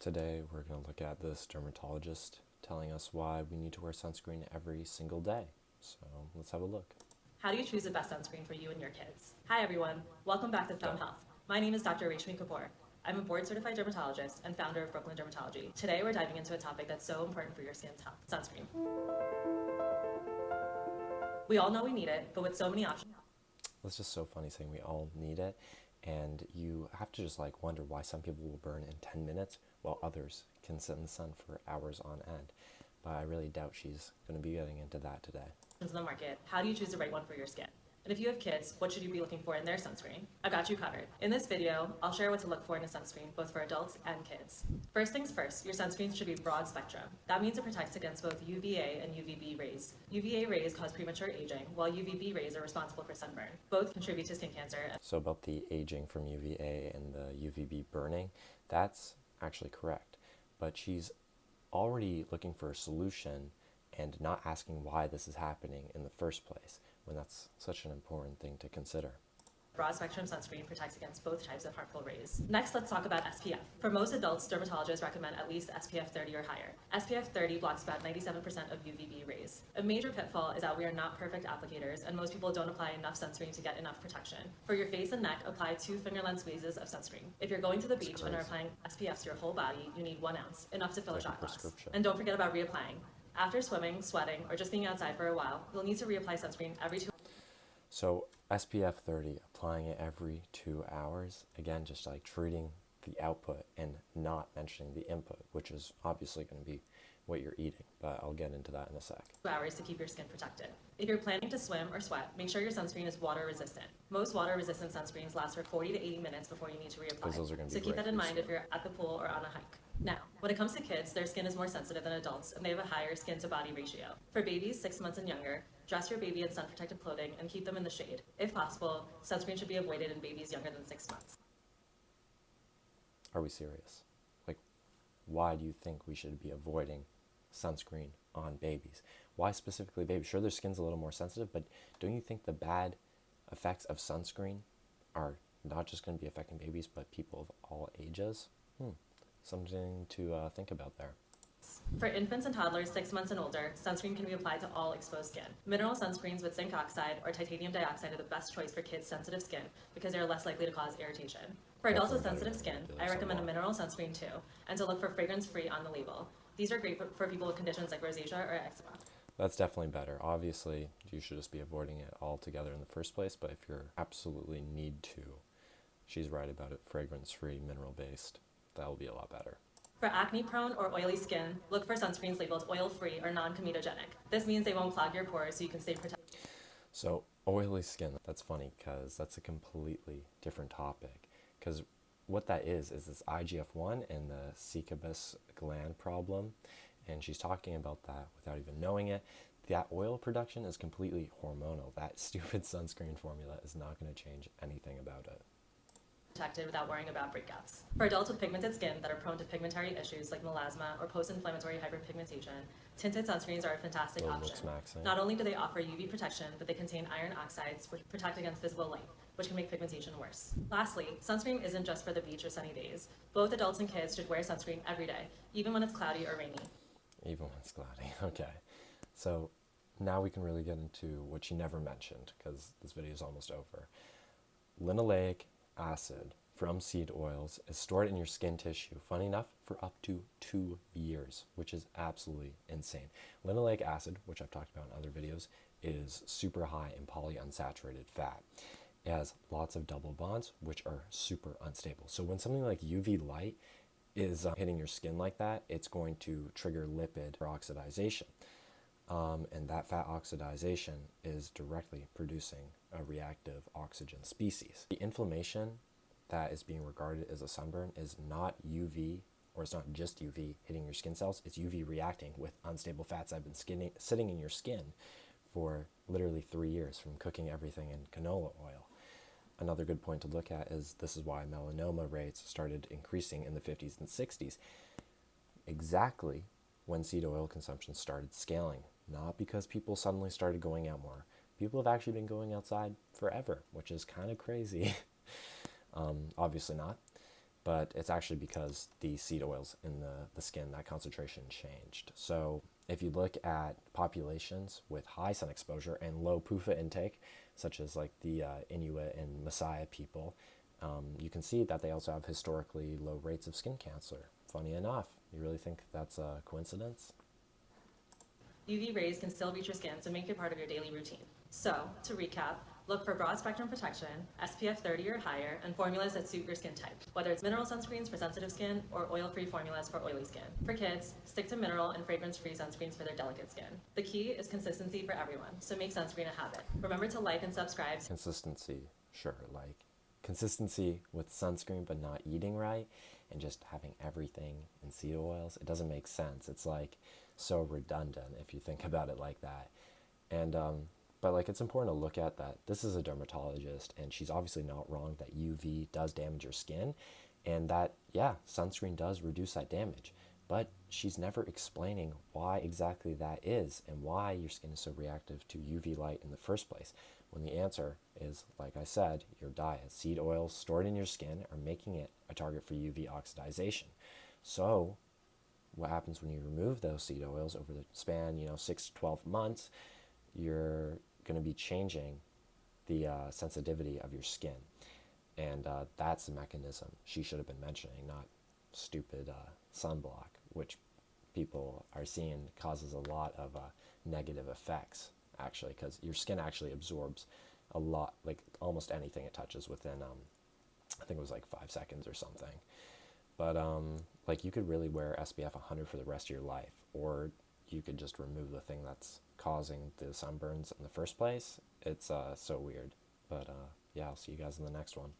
Today we're going to look at this dermatologist telling us why we need to wear sunscreen every single day. So let's have a look. How do you choose the best sunscreen for you and your kids? Hi everyone, welcome back to Film Health. My name is Dr. Rashmi Kapoor. I'm a board-certified dermatologist and founder of Brooklyn Dermatology. Today we're diving into a topic that's so important for your skin's health, sunscreen. We all know we need it, but with so many options. It's just so funny saying we all need it, and you have to just wonder why some people will burn in 10 minutes while others can sit in the sun for hours on end. But I really doubt she's going to be getting into that today. In the market, how do you choose the right one for your skin? And if you have kids, what should you be looking for in their sunscreen? I got you covered. In this video, I'll share what to look for in a sunscreen, both for adults and kids. First things first, your sunscreen should be broad spectrum. That means it protects against both UVA and UVB rays. UVA rays cause premature aging, while UVB rays are responsible for sunburn. Both contribute to skin cancer. So about the aging from UVA and the UVB burning, that's actually correct. But she's already looking for a solution and not asking why this is happening in the first place, when that's such an important thing to consider. Broad spectrum sunscreen protects against both types of harmful rays. Next, let's talk about SPF. For most adults, dermatologists recommend at least SPF 30 or higher. SPF 30 blocks about 97% of UVB rays. A major pitfall is that we are not perfect applicators, and most people don't apply enough sunscreen to get enough protection. For your face and neck, apply 2 finger-length squeezes of sunscreen. If you're going to the beach and are applying SPF to your whole body, you need 1 ounce, enough to fill a shot glass. And don't forget about reapplying. After swimming, sweating, or just being outside for a while, you'll need to reapply sunscreen every 2 hours. So SPF 30, applying it every 2 hours, again, just treating the output and not mentioning the input, which is obviously going to be what you're eating, but I'll get into that in a sec. 2 hours to keep your skin protected. If you're planning to swim or sweat, make sure your sunscreen is water resistant. Most water resistant sunscreens last for 40 to 80 minutes before you need to reapply. So keep that in mind if you're at the pool or on a hike. Now, when it comes to kids, their skin is more sensitive than adults, and they have a higher skin to body ratio. For babies 6 months and younger, dress your baby in sun protected clothing and keep them in the shade. If possible, sunscreen should be avoided in babies younger than 6 months. Are we serious? Why do you think we should be avoiding sunscreen on babies? Why specifically babies? Sure, their skin's a little more sensitive, but don't you think the bad effects of sunscreen are not just going to be affecting babies, but people of all ages? Something to think about there. For infants and toddlers 6 months and older, sunscreen can be applied to all exposed skin. Mineral sunscreens with zinc oxide or titanium dioxide are the best choice for kids' sensitive skin because they are less likely to cause irritation. For adults with sensitive skin, I recommend a mineral sunscreen too, and to look for fragrance-free on the label. These are great for people with conditions like rosacea or eczema. That's definitely better. Obviously, you should just be avoiding it altogether in the first place, but if you're absolutely need to, she's right about it, fragrance-free, mineral-based, that'll be a lot better. For acne-prone or oily skin, look for sunscreens labeled oil-free or non-comedogenic. This means they won't clog your pores so you can stay protected. So, oily skin, that's funny because that's a completely different topic. Because what that is this IGF-1 and the Cecabus gland problem, and she's talking about that without even knowing it. That oil production is completely hormonal. That stupid sunscreen formula is not going to change anything about it. Protected without worrying about breakouts. For adults with pigmented skin that are prone to pigmentary issues like melasma or post-inflammatory hyperpigmentation, tinted sunscreens are a fantastic option. Not only do they offer UV protection, but they contain iron oxides which protect against visible light, which can make pigmentation worse. Lastly, sunscreen isn't just for the beach or sunny days. Both adults and kids should wear sunscreen every day, even when it's cloudy or rainy. Even when it's cloudy, okay. So now we can really get into what she never mentioned, because this video is almost over. Linoleic acid from seed oils is stored in your skin tissue, funny enough, for up to 2 years, which is absolutely insane. Linoleic acid, which I've talked about in other videos, is super high in polyunsaturated fat. It has lots of double bonds, which are super unstable. So when something like UV light is hitting your skin like that, it's going to trigger lipid peroxidation. And that fat oxidization is directly producing a reactive oxygen species. The inflammation that is being regarded as a sunburn is not UV, or it's not just UV hitting your skin cells, it's UV reacting with unstable fats that have been sitting in your skin for literally 3 years from cooking everything in canola oil. Another good point to look at is this is why melanoma rates started increasing in the 50s and 60s. Exactly when seed oil consumption started scaling. Not because people suddenly started going out more. People have actually been going outside forever, which is kind of crazy. Obviously not. but it's actually because the seed oils in the skin, that concentration changed. So if you look at populations with high sun exposure and low PUFA intake, such as like the Inuit and Maasai people, you can see that they also have historically low rates of skin cancer. Funny enough, you really think that's a coincidence? UV rays can still reach your skin, so make it part of your daily routine. So, to recap, look for broad spectrum protection, SPF 30 or higher, and formulas that suit your skin type, whether it's mineral sunscreens for sensitive skin or oil-free formulas for oily skin. For kids, stick to mineral and fragrance-free sunscreens for their delicate skin. The key is consistency for everyone, so make sunscreen a habit. Remember to like and subscribe. Consistency, sure, like consistency with sunscreen but not eating right and just having everything in seed oils, it doesn't make sense. It's like so redundant if you think about it like that. And but like it's important to look at that this is a dermatologist and she's obviously not wrong that UV does damage your skin and that yeah, sunscreen does reduce that damage. But she's never explaining why exactly that is and why your skin is so reactive to UV light in the first place. When the answer is, like I said, your diet. Seed oils stored in your skin are making it a target for UV oxidization. So what happens when you remove those seed oils over the span, 6 to 12 months, you're going to be changing the sensitivity of your skin. And that's the mechanism she should have been mentioning, not stupid sunblock, which people are seeing causes a lot of negative effects, actually, because your skin actually absorbs a lot, like almost anything it touches within, I think it was like 5 seconds or something. But like you could really wear SPF 100 for the rest of your life, or you could just remove the thing that's causing the sunburns in the first place. It's so weird. But yeah, I'll see you guys in the next one.